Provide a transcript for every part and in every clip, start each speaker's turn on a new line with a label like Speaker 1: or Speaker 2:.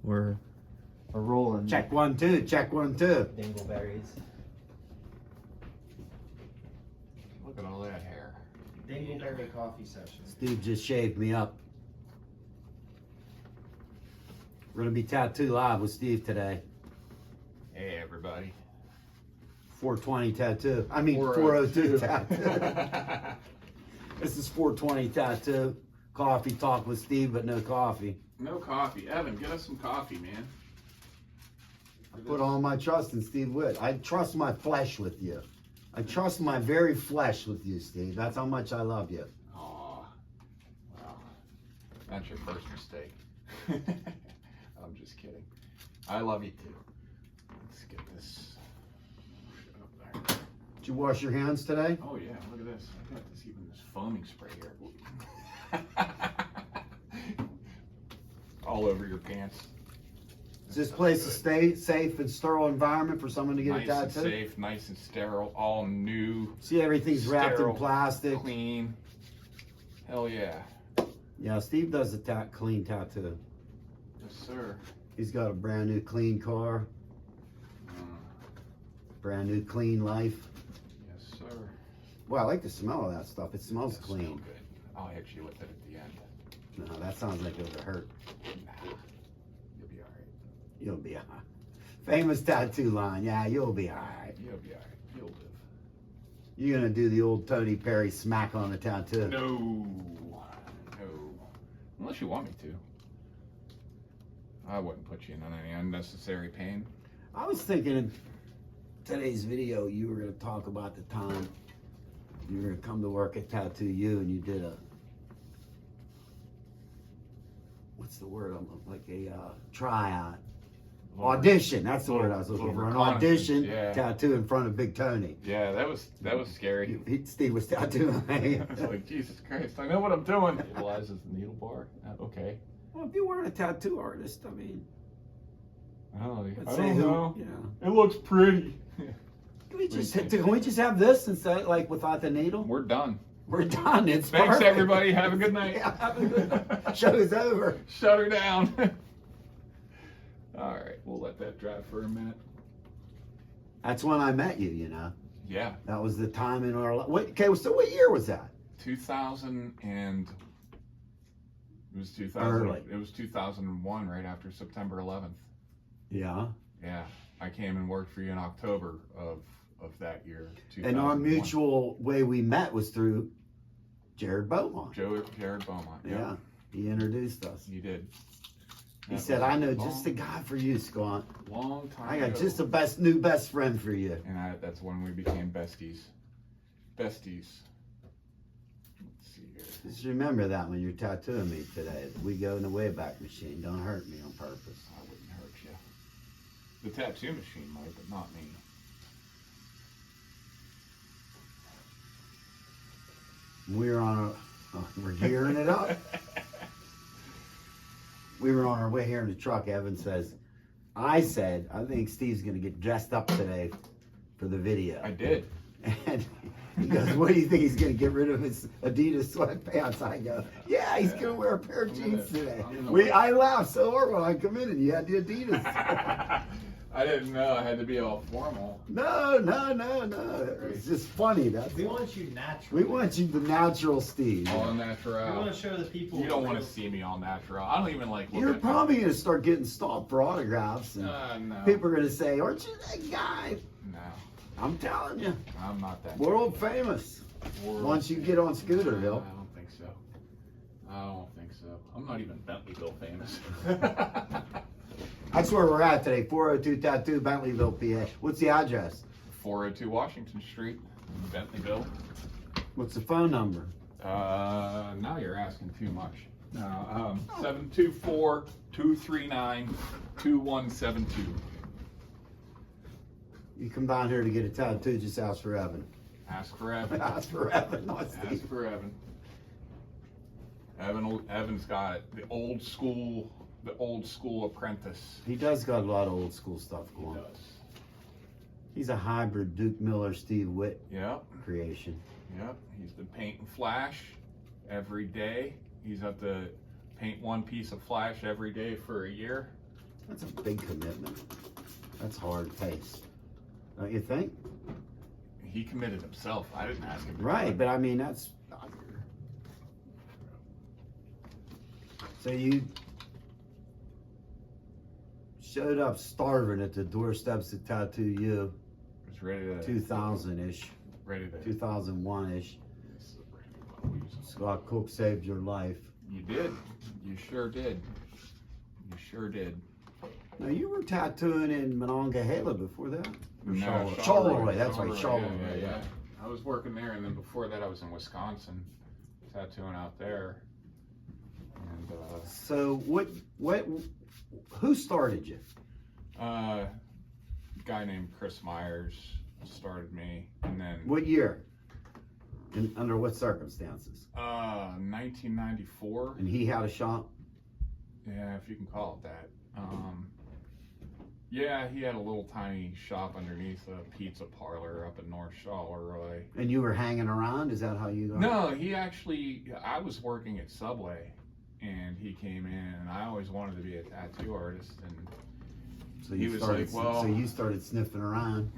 Speaker 1: We're rolling.
Speaker 2: Check 1 2. Check 1 2.
Speaker 1: Dingleberries.
Speaker 3: Look at all that hair.
Speaker 1: Dingleberry coffee session.
Speaker 2: Steve just shaved me up. We're gonna be Tattoo Live with Steve today.
Speaker 3: Hey everybody.
Speaker 2: 420 Tattoo. I mean 402 Tattoo. This is 420 Tattoo. Coffee talk with Steve, but no coffee.
Speaker 3: No coffee. Evan, get us some coffee, man.
Speaker 2: I put all my trust in Steve Witt. I trust my flesh with you. I trust my very flesh with you, Steve. That's how much I love you.
Speaker 3: Aw. Well, that's your first mistake. I'm just kidding. I love you too. Let's get this up there.
Speaker 2: Did you wash your hands today?
Speaker 3: Oh yeah, look at this. I got this even this foaming spray here. All over your pants.
Speaker 2: Is this place a safe and sterile environment for someone to get
Speaker 3: Nice
Speaker 2: a
Speaker 3: and
Speaker 2: tattoo?
Speaker 3: safe, nice and sterile, all new.
Speaker 2: See, everything's wrapped in
Speaker 3: sterile,
Speaker 2: plastic.
Speaker 3: Clean. Hell yeah.
Speaker 2: Yeah, Steve does a clean tattoo.
Speaker 3: Yes, sir.
Speaker 2: He's got a brand new clean car, brand new clean life.
Speaker 3: Yes, sir.
Speaker 2: Well, I like the smell of that stuff. It smells
Speaker 3: That's
Speaker 2: clean.
Speaker 3: so good. I'll hit you with it at the end.
Speaker 2: No, that sounds like it would hurt.
Speaker 3: Nah, you'll be all right.
Speaker 2: You'll be all right. Famous tattoo line. Yeah, you'll be all right.
Speaker 3: You'll be all right. You'll live.
Speaker 2: You're gonna do the old Tony Perry smack on the tattoo.
Speaker 3: No. No. Unless you want me to. I wouldn't put you in any unnecessary pain.
Speaker 2: I was thinking in today's video you were gonna talk about the time you were gonna come to work at Tattoo U and you did a, what's the word? Like a tryout. Audition, that's the word I was looking for. An audition tattoo in front of Big Tony.
Speaker 3: Yeah, that was scary.
Speaker 2: Steve was tattooing me.
Speaker 3: I was like, Jesus Christ, I know what I'm doing. Utilizes the needle bar. Okay.
Speaker 2: Well, if you weren't a tattoo artist, I mean,
Speaker 3: Oh,
Speaker 2: let's
Speaker 3: I
Speaker 2: say
Speaker 3: don't
Speaker 2: who,
Speaker 3: know.
Speaker 2: you know.
Speaker 3: It looks pretty.
Speaker 2: Can we just have this instead, like without the needle?
Speaker 3: We're done.
Speaker 2: We're done. It's
Speaker 3: Thanks,
Speaker 2: perfect.
Speaker 3: everybody. Have a good night.
Speaker 2: Yeah, have a good night. Show's over.
Speaker 3: Shut her down. All right, we'll let that dry for a minute.
Speaker 2: That's when I met you, you know.
Speaker 3: Yeah.
Speaker 2: That was the time in our life. Okay, so what year was that?
Speaker 3: 2000 and it was 2000.
Speaker 2: Early.
Speaker 3: It was 2001, right after September 11th.
Speaker 2: Yeah.
Speaker 3: Yeah, I came and worked for you in October of that year.
Speaker 2: And our
Speaker 3: 2001.
Speaker 2: mutual way we met was through Jared Beaumont.
Speaker 3: Jared Beaumont. Yep.
Speaker 2: Yeah. He introduced us.
Speaker 3: You did.
Speaker 2: He
Speaker 3: That
Speaker 2: said,
Speaker 3: was
Speaker 2: I know
Speaker 3: long-
Speaker 2: just the guy for you, Scott.
Speaker 3: Long time
Speaker 2: I got
Speaker 3: ago.
Speaker 2: just the new best friend for you.
Speaker 3: And that's when we became besties. Besties. Let's see here.
Speaker 2: Just remember that when you're tattooing me today. We go in the Wayback Machine. Don't hurt me on purpose.
Speaker 3: I wouldn't hurt you. The tattoo machine might, but not me.
Speaker 2: We're we're gearing it up. We were on our way here in the truck. Evan says, I think Steve's going to get dressed up today for the video.
Speaker 3: I did.
Speaker 2: And he goes, what do you think? He's going to get rid of his Adidas sweatpants? I go, yeah, he's going to wear a pair of jeans today. I laughed so hard when I come in and you had the Adidas.
Speaker 3: I didn't know I had to be all formal.
Speaker 2: No. It's just funny.
Speaker 1: We want you natural.
Speaker 2: We want you the natural Steve.
Speaker 3: All
Speaker 1: We
Speaker 3: natural.
Speaker 1: want to show the people.
Speaker 3: You don't want to see me all natural. I don't even like looking
Speaker 2: You're
Speaker 3: at
Speaker 2: probably going to start getting stopped for autographs. And
Speaker 3: no.
Speaker 2: people are going to say, aren't you that guy?
Speaker 3: No,
Speaker 2: I'm telling you,
Speaker 3: I'm not that.
Speaker 2: world famous. Once you get on Skooterville.
Speaker 3: I don't think so. I don't think so. I'm not even Bentleyville famous.
Speaker 2: That's where we're at today. 402 Tattoo, Bentleyville, PA. What's the address?
Speaker 3: 402 Washington Street, Bentleyville.
Speaker 2: What's the phone number?
Speaker 3: Now you're asking too much. 724-239-2172.
Speaker 2: You come down here to get a tattoo, just ask for Evan.
Speaker 3: Ask for Evan.
Speaker 2: Ask for Evan, not Steve.
Speaker 3: Ask for Evan. Evan's got the old school apprentice.
Speaker 2: He does got a lot of old school stuff
Speaker 3: He
Speaker 2: going.
Speaker 3: does.
Speaker 2: He's a hybrid Duke Miller, Steve Witt
Speaker 3: Yep.
Speaker 2: creation.
Speaker 3: Yep. He's been painting flash every day. He's up to paint one piece of flash every day for a year.
Speaker 2: That's a big commitment. That's hard pace. Don't you think?
Speaker 3: He committed himself. I didn't ask him. to do
Speaker 2: Right,
Speaker 3: it.
Speaker 2: but I mean, that's. So you showed up starving at the doorsteps to tattoo you,
Speaker 3: Was ready to
Speaker 2: 2000-ish,
Speaker 3: ready to.
Speaker 2: 2001-ish.
Speaker 3: This is a brand new bottle. Use this.
Speaker 2: Scott Cook saved your life.
Speaker 3: You did. You sure did. You sure did.
Speaker 2: Now you were tattooing in Monongahela before that? Or
Speaker 3: No,
Speaker 2: Charleroi, that's right,
Speaker 3: Yeah,
Speaker 2: Charleroi.
Speaker 3: yeah. I was working there, and then before that, I was in Wisconsin, tattooing out there. And
Speaker 2: So who started you?
Speaker 3: guy named Chris Myers started me, and then
Speaker 2: What year? And under what circumstances?
Speaker 3: 1994.
Speaker 2: And he had a shop?
Speaker 3: Yeah, if you can call it that. Yeah, he had a little tiny shop underneath a pizza parlor up in North Charleroi.
Speaker 2: And you were hanging around? Is that how you got?
Speaker 3: No, I was working at Subway, and he came in, and I always wanted to be a tattoo artist, and
Speaker 2: So
Speaker 3: he
Speaker 2: you
Speaker 3: was
Speaker 2: started.
Speaker 3: like, well-
Speaker 2: So you started sniffing around.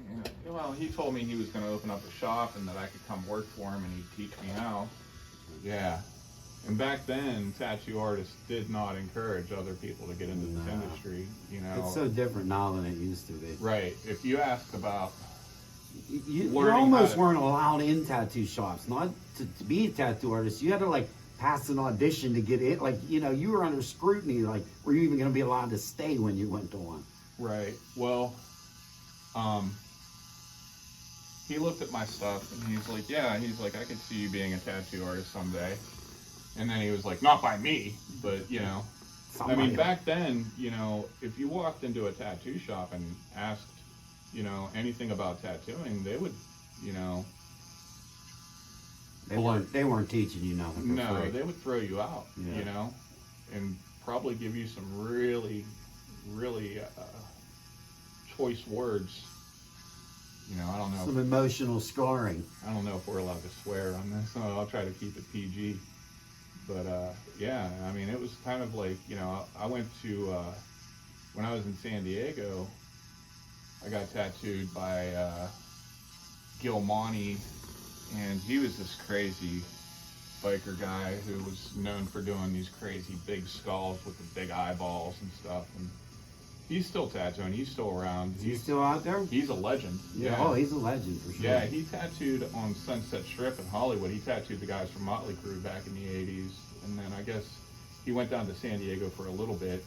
Speaker 3: well, he told me he was going to open up a shop and that I could come work for him and he'd teach me how. Yeah. And back then, tattoo artists did not encourage other people to get into this
Speaker 2: No.
Speaker 3: industry, you know.
Speaker 2: It's so different now than it used to be.
Speaker 3: Right. If you ask about,
Speaker 2: You
Speaker 3: Learning
Speaker 2: almost
Speaker 3: how to-
Speaker 2: weren't allowed in tattoo shops. Not to be a tattoo artist. You had to like pass an audition to get in. Like, you know, you were under scrutiny. Like, were you even going to be allowed to stay when you went to one?
Speaker 3: right, well, he looked at my stuff and he's like, yeah, he's like, I could see you being a tattoo artist someday. And then he was like, not by me, but you know. I mean,
Speaker 2: Somebody-
Speaker 3: back then, you know, if you walked into a tattoo shop and asked, you know, anything about tattooing, they would, you know,
Speaker 2: They weren't teaching you nothing for
Speaker 3: no,
Speaker 2: free.
Speaker 3: they would throw you out,
Speaker 2: Yeah.
Speaker 3: you know, and probably give you some really, really choice words. You know, I don't know.
Speaker 2: Some emotional scarring.
Speaker 3: I don't know if we're allowed to swear on this. So I'll try to keep it PG. But yeah, I mean, it was kind of like, you know, I went to when I was in San Diego, I got tattooed by Gil Monty, and he was this crazy biker guy who was known for doing these crazy big skulls with the big eyeballs and stuff. And he's still tattooing. He's still around.
Speaker 2: Is he still out there?
Speaker 3: He's a legend.
Speaker 2: Yeah. Oh, he's a legend for sure.
Speaker 3: Yeah, he tattooed on Sunset Strip in Hollywood. He tattooed the guys from Motley Crue back in the 80s. And then I guess he went down to San Diego for a little bit.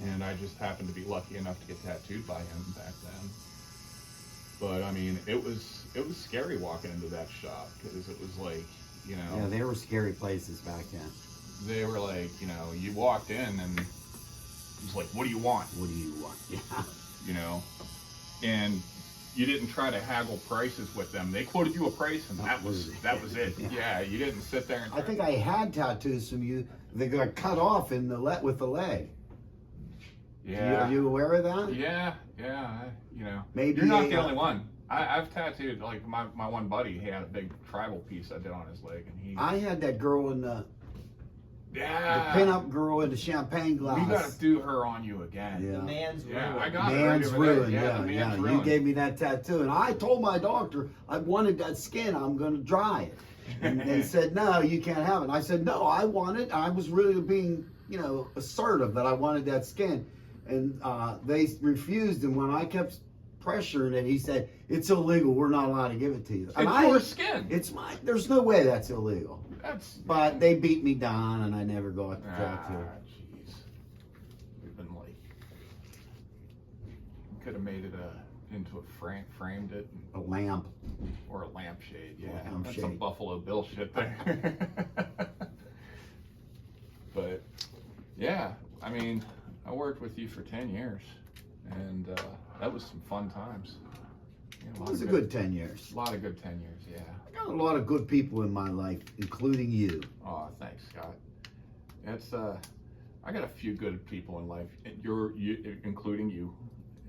Speaker 3: And I just happened to be lucky enough to get tattooed by him back then. But I mean, it was scary walking into that shop because it was like, you know,
Speaker 2: Yeah, they were scary places back then.
Speaker 3: they were like, you know, you walked in and it was like, what do you want?
Speaker 2: What do you want? Yeah.
Speaker 3: You know, and you didn't try to haggle prices with them. They quoted you a price, and that was it.
Speaker 2: Yeah.
Speaker 3: Yeah, you didn't sit there and.
Speaker 2: I think I had tattoos from you that got cut off in the with the leg.
Speaker 3: Yeah.
Speaker 2: Are you aware of that?
Speaker 3: Yeah. You know,
Speaker 2: Maybe
Speaker 3: you're not
Speaker 2: they,
Speaker 3: the only one. I've tattooed like my one buddy. He had a big tribal piece I did on his leg, and he.
Speaker 2: I had that girl in the
Speaker 3: Yeah.
Speaker 2: pin-up girl in the champagne glass.
Speaker 3: We gotta do her on you again.
Speaker 2: Yeah.
Speaker 1: The man's
Speaker 3: Yeah,
Speaker 1: ruin.
Speaker 3: I got
Speaker 2: Man's
Speaker 3: her over there.
Speaker 2: ruin,
Speaker 3: Yeah,
Speaker 2: yeah,
Speaker 3: the
Speaker 2: yeah.
Speaker 3: man's
Speaker 2: You
Speaker 3: ruin.
Speaker 2: gave me that tattoo, and I told my doctor I wanted that skin. I'm going to dry it, and they said no, you can't have it. And I said no, I want it. I was really being, you know, assertive that I wanted that skin, and they refused. And when I kept pressuring it, he said it's illegal. We're not allowed to give it to you. And
Speaker 3: It's your skin.
Speaker 2: It's mine. There's no way that's illegal.
Speaker 3: That's.
Speaker 2: But they beat me down, and I never got the tattoo.
Speaker 3: Jeez. We've been like, could have made it into a frame, framed it,
Speaker 2: A lamp.
Speaker 3: or a lampshade. Yeah,
Speaker 2: A
Speaker 3: that's some
Speaker 2: lampshade.
Speaker 3: Buffalo Bill shit there. But yeah, I mean, I worked with you for 10 years, and that was some fun times. You know,
Speaker 2: It was a good 10 years.
Speaker 3: A lot of good 10 years. Yeah.
Speaker 2: I got a lot of good people in my life, including you.
Speaker 3: Oh, thanks, Scott. It's I got a few good people in life, and including you.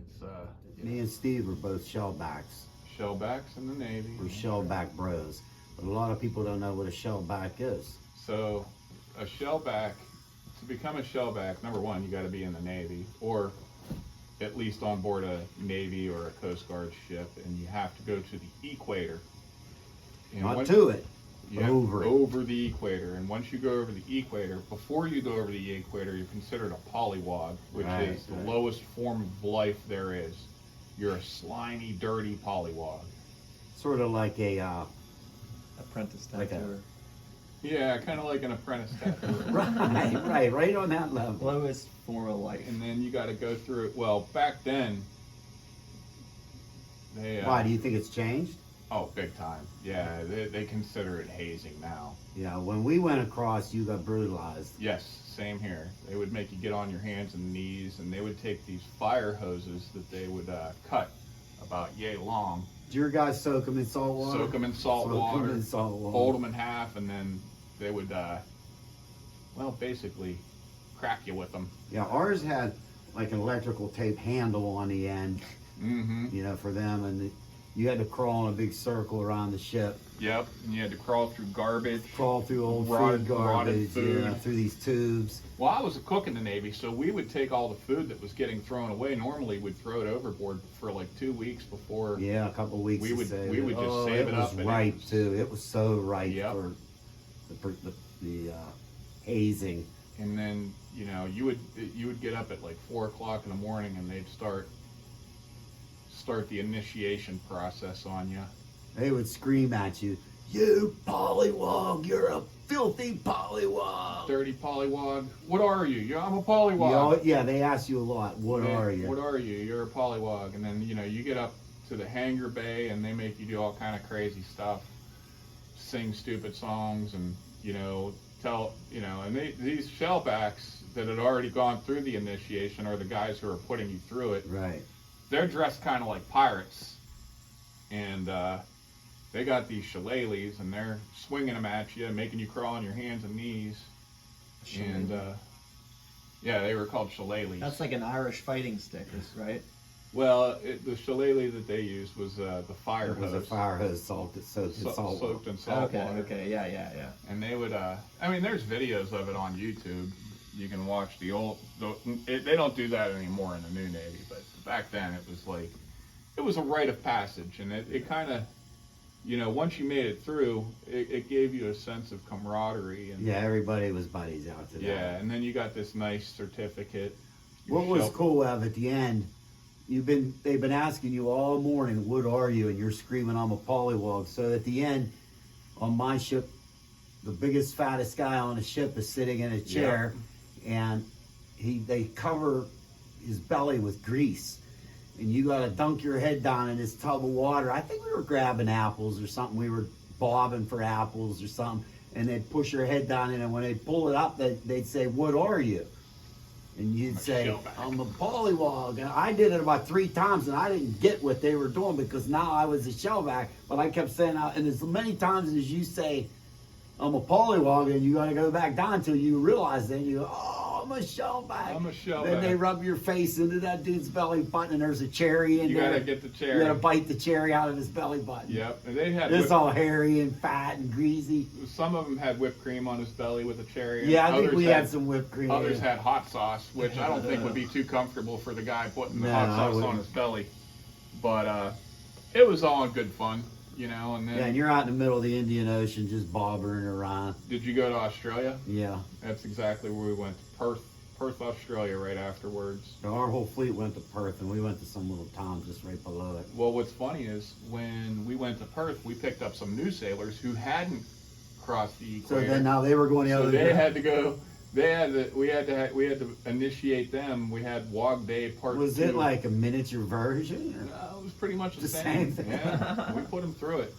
Speaker 3: It's
Speaker 2: Me and Steve are both shellbacks.
Speaker 3: shellbacks in the Navy.
Speaker 2: We're shellback bros. But a lot of people don't know what a shellback is.
Speaker 3: So, a shellback, to become a shellback, number one, you got to be in the Navy, or at least on board a Navy or a Coast Guard ship, and you have to go to the equator. And
Speaker 2: Not to it,
Speaker 3: yeah,
Speaker 2: over it.
Speaker 3: over the equator. And once you go over the equator, before you go over the equator, you're considered a polywog, which
Speaker 2: Right,
Speaker 3: is the
Speaker 2: right.
Speaker 3: lowest form of life there is. You're a slimy, dirty polywog.
Speaker 2: Sort of like a,
Speaker 1: Apprentice
Speaker 2: Like a-
Speaker 1: tattooer.
Speaker 3: Yeah, kind of like an apprentice tattooer.
Speaker 2: right on that level.
Speaker 1: Lowest form of life.
Speaker 3: And then you got to go through it. Well, back then, they
Speaker 2: Why, do you think it's changed?
Speaker 3: oh, big time. Yeah, they consider it hazing now.
Speaker 2: Yeah, when we went across, you got brutalized.
Speaker 3: Yes, same here. They would make you get on your hands and knees, and they would take these fire hoses that they would cut about yay long,
Speaker 2: Did your guys soak them in salt water?
Speaker 3: soak them in salt
Speaker 2: Soak 'em
Speaker 3: water,
Speaker 2: in salt water.
Speaker 3: fold them in half, and then they would, well, basically crack you with them.
Speaker 2: Yeah, ours had like an electrical tape handle on the end,
Speaker 3: Mm-hmm.
Speaker 2: you know, for them, and you had to crawl in a big circle around the ship,
Speaker 3: Yep, and you had to crawl through garbage.
Speaker 2: crawl through old
Speaker 3: Rotted-
Speaker 2: food
Speaker 3: rotted
Speaker 2: garbage,
Speaker 3: food.
Speaker 2: yeah, through these tubes.
Speaker 3: Well, I was a cook in the Navy, so we would take all the food that was getting thrown away. Normally, we'd throw it overboard for like 2 weeks before.
Speaker 2: Yeah, a couple weeks.
Speaker 3: We
Speaker 2: to
Speaker 3: would-
Speaker 2: save
Speaker 3: we
Speaker 2: it.
Speaker 3: would just
Speaker 2: Oh,
Speaker 3: save it up,
Speaker 2: was
Speaker 3: and it
Speaker 2: ripe
Speaker 3: was-
Speaker 2: too. It was so ripe
Speaker 3: Yep.
Speaker 2: for the hazing.
Speaker 3: And then you would get up at like 4 o'clock in the morning, and they'd start the initiation process on you.
Speaker 2: They would scream at you, "You pollywog! You're a filthy pollywog!"
Speaker 3: Dirty polywog. What are you? Yeah, I'm a polywog.
Speaker 2: Yeah, they ask you a lot. What
Speaker 3: Yeah,
Speaker 2: are you?
Speaker 3: What are you? You're a polywog. And then you get up to the hangar bay, and they make you do all kind of crazy stuff, sing stupid songs, and tell and these shellbacks that had already gone through the initiation are the guys who are putting you through it.
Speaker 2: Right.
Speaker 3: They're dressed kind of like pirates, and they got these shillelaghs, and they're swinging them at you, making you crawl on your hands and knees. And yeah, they were called shillelaghs.
Speaker 1: That's like an Irish fighting stick, right?
Speaker 3: Well, the shillelagh that they used was the fire
Speaker 2: It was
Speaker 3: hose.
Speaker 2: a fire hose soaked in salt water.
Speaker 3: Soaked in salt water.
Speaker 1: Okay, yeah.
Speaker 3: And they would, I mean, there's videos of it on YouTube. You can watch the old, they don't do that anymore in the new Navy, but back then it was like, it was a rite of passage. And it kind of, once you made it through, it gave you a sense of camaraderie. And
Speaker 2: Yeah, everybody was buddies out to that.
Speaker 3: yeah, and then you got this nice certificate.
Speaker 2: What was cool, Ev, at the end, they've been asking you all morning, what are you? And you're screaming, I'm a polywog. So at the end, on my ship, the biggest, fattest guy on the ship is sitting in a chair, and they cover his belly with grease. And you got to dunk your head down in this tub of water. I think we were grabbing apples or something. We were bobbing for apples or something. And they'd push your head down in, and when they'd pull it up, they'd say, what are you? And you'd say,
Speaker 3: shellback.
Speaker 2: I'm a polywog. And I did it about 3 times, and I didn't get what they were doing because now I was a shellback. But I kept saying, and as many times as you say, I'm a polywog, and you got to go back down until you realize, then you go, oh, I'm a shellback.
Speaker 3: I'm a shellback.
Speaker 2: Then they rub your face into that dude's belly button, and there's a cherry in
Speaker 3: You
Speaker 2: there.
Speaker 3: got to get the cherry.
Speaker 2: You got to bite the cherry out of his belly button.
Speaker 3: Yep, and they had
Speaker 2: It's all hairy and fat and greasy.
Speaker 3: some of them had whipped cream on his belly with a cherry. And
Speaker 2: Yeah, I think
Speaker 3: others
Speaker 2: we had some whipped cream.
Speaker 3: Others had hot sauce, which I don't think would be too comfortable for the guy putting the
Speaker 2: No,
Speaker 3: hot
Speaker 2: I
Speaker 3: sauce on
Speaker 2: wouldn't.
Speaker 3: his belly. But it was all in good fun, and then
Speaker 2: Yeah, and you're out in the middle of the Indian Ocean just bobbering around.
Speaker 3: did you go to Australia?
Speaker 2: Yeah.
Speaker 3: That's exactly where we went. Perth, Australia, right afterwards.
Speaker 2: So our whole fleet went to Perth, and we went to some little town just right below it.
Speaker 3: Well, what's funny is when we went to Perth, we picked up some new sailors who hadn't crossed the
Speaker 2: So
Speaker 3: equator.
Speaker 2: then now they were going the
Speaker 3: So
Speaker 2: other
Speaker 3: they
Speaker 2: way.
Speaker 3: had to go. We had to initiate them. We had Wog Day Part 2.
Speaker 2: Was it like a miniature version? or-
Speaker 3: No, it was pretty much the
Speaker 2: The
Speaker 3: same.
Speaker 2: same thing.
Speaker 3: Yeah, we put them through it.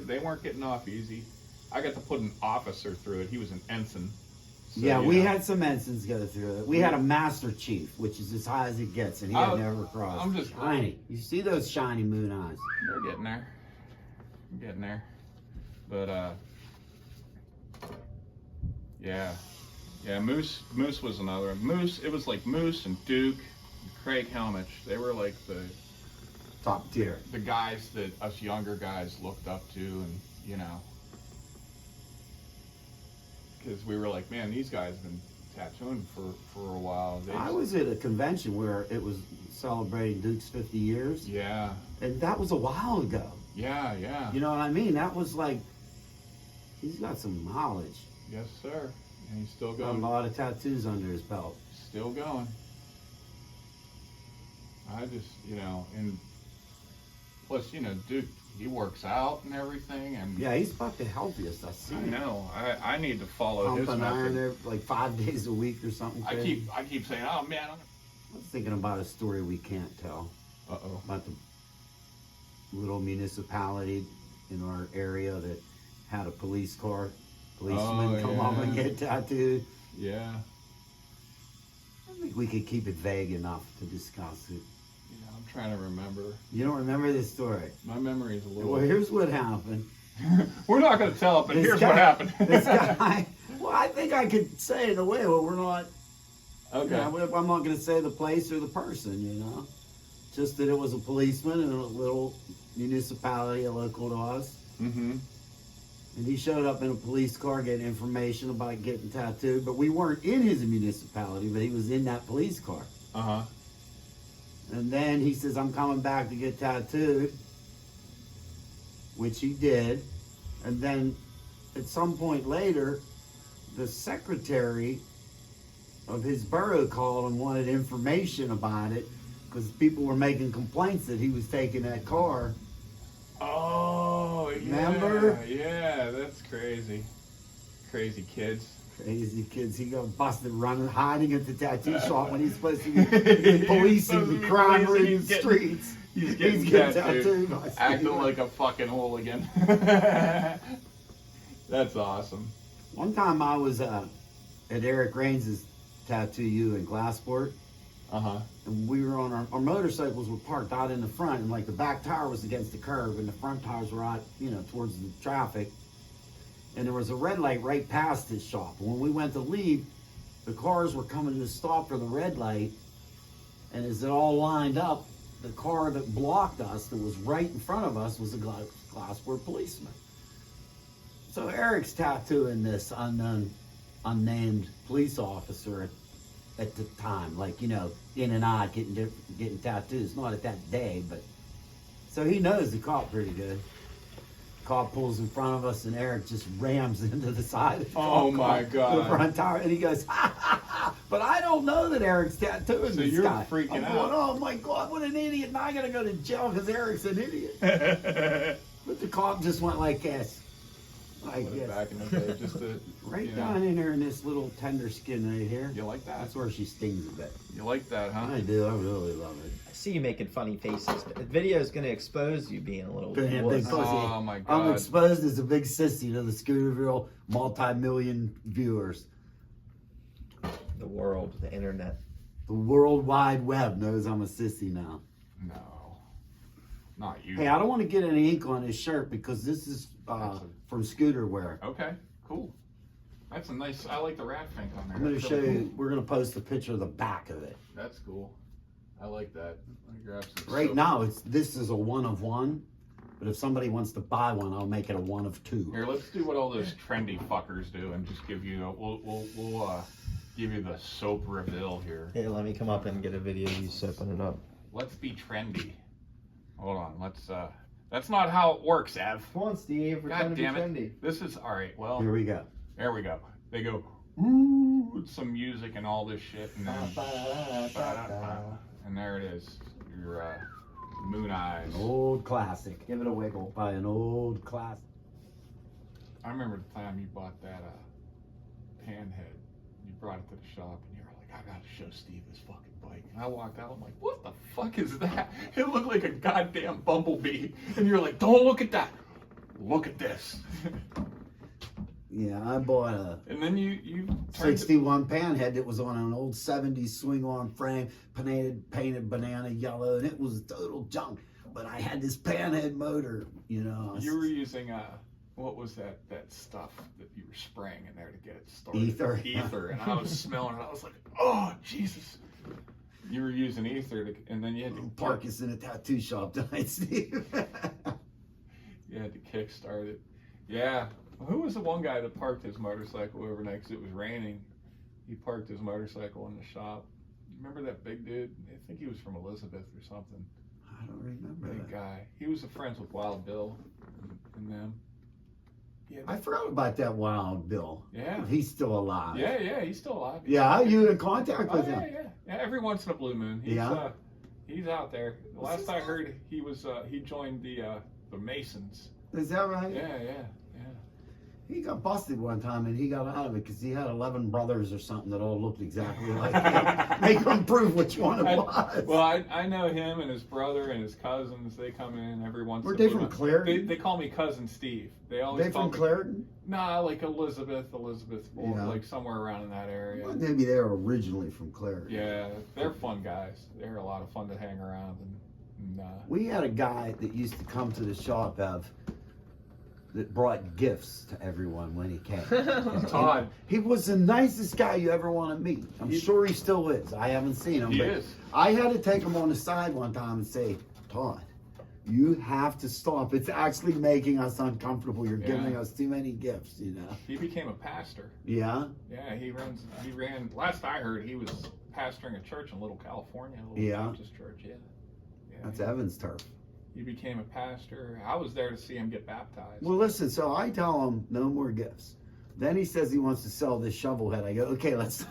Speaker 3: They weren't getting off easy. I got to put an officer through it. He was an ensign. So,
Speaker 2: Yeah,
Speaker 3: you
Speaker 2: we
Speaker 3: know.
Speaker 2: had some ensigns go through it. We had a master chief, which is as high as it gets, and he had never crossed.
Speaker 3: I'm just-
Speaker 2: shiny. You see those shiny moon eyes?
Speaker 3: They're getting there. Getting there. But yeah, Yeah, Moose was another one. Moose, it was like Moose and Duke and Craig Helmich. They were like
Speaker 2: Top tier.
Speaker 3: the guys that us younger guys looked up to, and you know, because we were like, man, these guys have been tattooing for a while.
Speaker 2: I was at a convention where it was celebrating Duke's 50 years,
Speaker 3: Yeah,
Speaker 2: and that was a while ago.
Speaker 3: yeah.
Speaker 2: You know what I mean? That was like, he's got some knowledge.
Speaker 3: Yes, sir. And he's still
Speaker 2: Got a
Speaker 3: going.
Speaker 2: lot of tattoos under his belt.
Speaker 3: Still going. I just, you know, and plus, you know, Duke, he works out and everything, and
Speaker 2: Yeah, he's about the healthiest I've
Speaker 3: I
Speaker 2: seen.
Speaker 3: know. I need to follow his
Speaker 2: Pumping iron
Speaker 3: method.
Speaker 2: there like 5 days a week or something.
Speaker 3: I
Speaker 2: crazy.
Speaker 3: keep saying, oh man.
Speaker 2: I was thinking about a story we can't tell
Speaker 3: Uh-oh.
Speaker 2: about the little municipality in our area that had a police car. Policemen come up and
Speaker 3: yeah.
Speaker 2: get tattooed.
Speaker 3: Yeah.
Speaker 2: I think we could keep it vague enough to discuss it.
Speaker 3: Yeah, I'm trying to remember.
Speaker 2: You don't remember this story?
Speaker 3: My memory is a little.
Speaker 2: Well, here's what happened.
Speaker 3: We're not going to tell it, but
Speaker 2: This
Speaker 3: here's
Speaker 2: guy-
Speaker 3: what happened.
Speaker 2: This guy, well, I think I could say it in a way, but we're not.
Speaker 3: Okay.
Speaker 2: Yeah, I'm not going to say the place or the person, you know. Just that it was a policeman in a little municipality local to us.
Speaker 3: Mm-hmm.
Speaker 2: And he showed up in a police car getting information about getting tattooed. But we weren't in his municipality, but he was in that police car.
Speaker 3: Uh-huh.
Speaker 2: And then he says, I'm coming back to get tattooed, which he did. And then at some point later, the secretary of his borough called and wanted information about it because people were making complaints that he was taking that car.
Speaker 3: Oh, yeah.
Speaker 2: Remember?
Speaker 3: Yeah, that's crazy. Crazy kids.
Speaker 2: Crazy kids. He got busted running, hiding at the tattoo shop when he's supposed to be policing the crime-ridden streets.
Speaker 3: He's getting tattooed. Acting like a fucking hooligan. That's awesome.
Speaker 2: One time I was at Eric Raines' Tattoo U in Glassport,
Speaker 3: Uh-huh.
Speaker 2: and we were on our motorcycles were parked out in the front, and like the back tire was against the curb, and the front tires were out, you know, towards the traffic. And there was a red light right past his shop. When we went to leave, the cars were coming to a stop for the red light, and as it all lined up, the car that blocked us, that was right in front of us, was a Glassport policeman. So Eric's tattooing this unnamed police officer at the time, like, you know, in and out, getting tattoos. Not at that day, but so he knows the cop pretty good. Cop pulls in front of us, and Eric just rams into the side of the
Speaker 3: Oh,
Speaker 2: car,
Speaker 3: my God.
Speaker 2: the front tire, and he goes, ha, ha, ha. But I don't know that Eric's tattooing
Speaker 3: So
Speaker 2: this
Speaker 3: you're
Speaker 2: guy.
Speaker 3: freaking
Speaker 2: I'm
Speaker 3: out.
Speaker 2: going, oh my God, what an idiot! Now I gotta go to jail because Eric's an idiot. But the cop just went like this. Like this.
Speaker 3: Back in the day, just to,
Speaker 2: Right
Speaker 3: you know.
Speaker 2: down in there in this little tender skin right here.
Speaker 3: You like that?
Speaker 2: That's where she stings a bit.
Speaker 3: You like that, huh?
Speaker 2: I do. I really love it.
Speaker 1: I see you making funny faces. The video is going to expose you being a little
Speaker 2: Being a
Speaker 1: wuss.
Speaker 2: big pussy.
Speaker 3: Oh, my
Speaker 2: I'm
Speaker 3: God.
Speaker 2: exposed as a big sissy to the Skooterville multi-million viewers.
Speaker 1: The world, the internet.
Speaker 2: The World Wide Web knows I'm a sissy now.
Speaker 3: No. Not you.
Speaker 2: Hey, I don't want to get any ink on his shirt because this is from Scooter Wear.
Speaker 3: Okay, cool. That's a nice, I like the rat fink on there.
Speaker 2: I'm going to
Speaker 3: That's
Speaker 2: show
Speaker 3: really
Speaker 2: you,
Speaker 3: cool.
Speaker 2: we're going to post a picture of the back of it.
Speaker 3: That's cool. I like that. Let me grab some
Speaker 2: Right
Speaker 3: soap.
Speaker 2: now, this is a 1 of 1, but if somebody wants to buy one, I'll make it a 1 of 2.
Speaker 3: Here, let's do what all those trendy fuckers do and just give you, we'll give you the soap reveal here.
Speaker 1: Here, let me come up and get a video of you soaping it up.
Speaker 3: Let's be trendy. Hold on, let's, that's not how it works, Ev.
Speaker 1: Come on, Steve. We're
Speaker 3: God
Speaker 1: trying to be
Speaker 3: damn it.
Speaker 1: trendy.
Speaker 3: This is, alright, well,
Speaker 2: Here we go.
Speaker 3: there we go. They go, ooh, with some music and all this shit, and then, and there it is. Your, Moon Eyes.
Speaker 2: An old classic. Give it a wiggle by an old classic.
Speaker 3: I remember the time you bought that, Panhead. You brought it to the shop, and you were like, I gotta show Steve this fucking bike. And I walked out, I'm like, what the fuck is that? It looked like a goddamn bumblebee. And you're like, don't look at that. Look at this.
Speaker 2: Yeah, I bought a
Speaker 3: And then you turned it,
Speaker 2: 61 Panhead that was on an old 70s swing-on frame, painted banana yellow, and it was total junk. But I had this Panhead motor, you know.
Speaker 3: you were using what was that stuff that you were spraying in there to get it started?
Speaker 2: Ether.
Speaker 3: And I was smelling it. I was like, oh, Jesus. You were using ether, and then you had to
Speaker 2: park us in a tattoo shop tonight, Steve.
Speaker 3: You had to kickstart it. Yeah. Who was the one guy that parked his motorcycle overnight because it was raining? He parked his motorcycle in the shop. Remember that big dude? I think he was from Elizabeth or something.
Speaker 2: I don't remember
Speaker 3: Big
Speaker 2: that
Speaker 3: guy. He was friends with Wild Bill and them. Yeah,
Speaker 2: I forgot about that Wild Bill.
Speaker 3: Yeah.
Speaker 2: He's still alive.
Speaker 3: Yeah, he's still alive.
Speaker 2: Yeah, you in contact with him?
Speaker 3: Yeah. Every once in a blue moon. He's,
Speaker 2: Yeah.
Speaker 3: He's out there. The last I heard, he was he joined the Masons.
Speaker 2: Is that right?
Speaker 3: Yeah.
Speaker 2: He got busted one time and he got out of it because he had 11 brothers or something that all looked exactly like him. They couldn't prove which one it was.
Speaker 3: Well, I know him and his brother and his cousins. They come in every once in a
Speaker 2: Were
Speaker 3: blue
Speaker 2: they from
Speaker 3: moon.
Speaker 2: Clareton?
Speaker 3: They call me Cousin Steve. They always
Speaker 2: They
Speaker 3: call
Speaker 2: from
Speaker 3: me,
Speaker 2: Clareton?
Speaker 3: Nah, like Elizabeth, or
Speaker 2: Yeah.
Speaker 3: like somewhere around in that area.
Speaker 2: Well, maybe they were originally from Clareton.
Speaker 3: Yeah, they're fun guys. They're a lot of fun to hang around. And
Speaker 2: We had a guy that used to come to the shop that brought gifts to everyone when he came.
Speaker 3: Todd.
Speaker 2: He was the nicest guy you ever want to meet. I'm sure he still is. I haven't seen him.
Speaker 3: He
Speaker 2: but
Speaker 3: is.
Speaker 2: I had to take him on the side one time and say, Todd, you have to stop. It's actually making us uncomfortable. You're giving us too many gifts, you know.
Speaker 3: He became a pastor.
Speaker 2: Yeah?
Speaker 3: Yeah, he ran, last I heard, he was pastoring a church in Little California, a little Baptist church, yeah.
Speaker 2: That's Evan's turf.
Speaker 3: He became a pastor. I was there to see him get baptized.
Speaker 2: Well, listen, so I tell him no more gifts. Then he says he wants to sell this shovel head. I go, okay, let's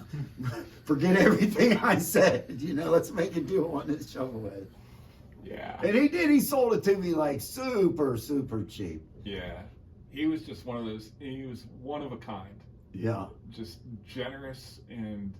Speaker 2: forget everything I said. You know, let's make a deal on this shovel head.
Speaker 3: Yeah.
Speaker 2: And he did. He sold it to me like super, super cheap.
Speaker 3: Yeah. He was just one of those, he was one of a kind.
Speaker 2: Yeah.
Speaker 3: Just generous and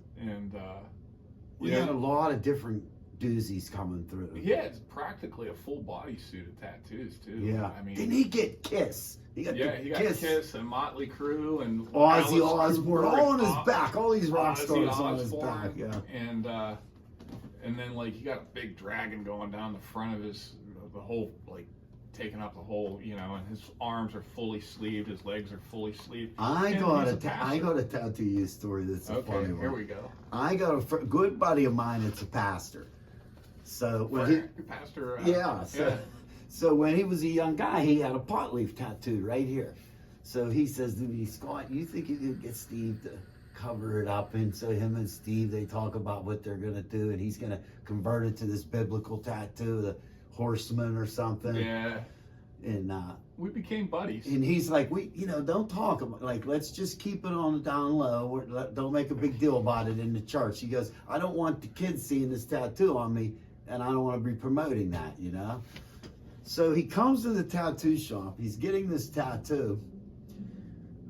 Speaker 2: we had a lot of different doozies coming through.
Speaker 3: He had practically a full body suit of tattoos too.
Speaker 2: Yeah.
Speaker 3: I mean,
Speaker 2: didn't he get Kiss? He got
Speaker 3: he got Kiss and Motley Crue and
Speaker 2: Ozzy
Speaker 3: Alice
Speaker 2: Osbourne,
Speaker 3: Cooper
Speaker 2: all on
Speaker 3: and
Speaker 2: his back. All these rock
Speaker 3: Ozzy
Speaker 2: stars on his
Speaker 3: Osbourne,
Speaker 2: back. Yeah.
Speaker 3: And then like he got a big dragon going down the front of the whole, like taking up the whole, you know, and his arms are fully sleeved, his legs are fully sleeved.
Speaker 2: I got a tattoo you story that's a funny one.
Speaker 3: Here we go.
Speaker 2: I got a good buddy of mine that's a pastor. So when
Speaker 3: Pastor.
Speaker 2: So when he was a young guy, he had a pot leaf tattoo right here. So he says to me, Scott, you think you could get Steve to cover it up? And so him and Steve, they talk about what they're gonna do, and he's gonna convert it to this biblical tattoo, the horseman or something.
Speaker 3: Yeah.
Speaker 2: And
Speaker 3: we became buddies.
Speaker 2: and he's like, don't talk about, like, let's just keep it on the down low. Don't make a big deal about it in the church. He goes, I don't want the kids seeing this tattoo on me, and I don't want to be promoting that, you know? So he comes to the tattoo shop. He's getting this tattoo.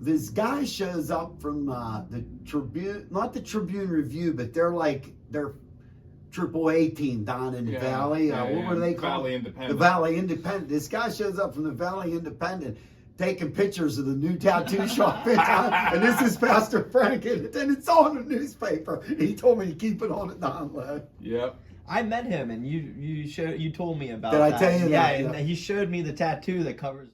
Speaker 2: This guy shows up from the Tribune, not the Tribune Review, but they're AAA team down in the Valley. What were they called?
Speaker 3: Valley Independent.
Speaker 2: The Valley Independent. This guy shows up from the Valley Independent taking pictures of the new tattoo shop in town. And this is Pastor Frank, and it's on the newspaper. He told me to keep it on the down low.
Speaker 3: Yep.
Speaker 1: I met him, and you told me about
Speaker 2: Did
Speaker 1: that.
Speaker 2: I tell you
Speaker 1: yeah,
Speaker 2: that?
Speaker 1: and he showed me the tattoo that covers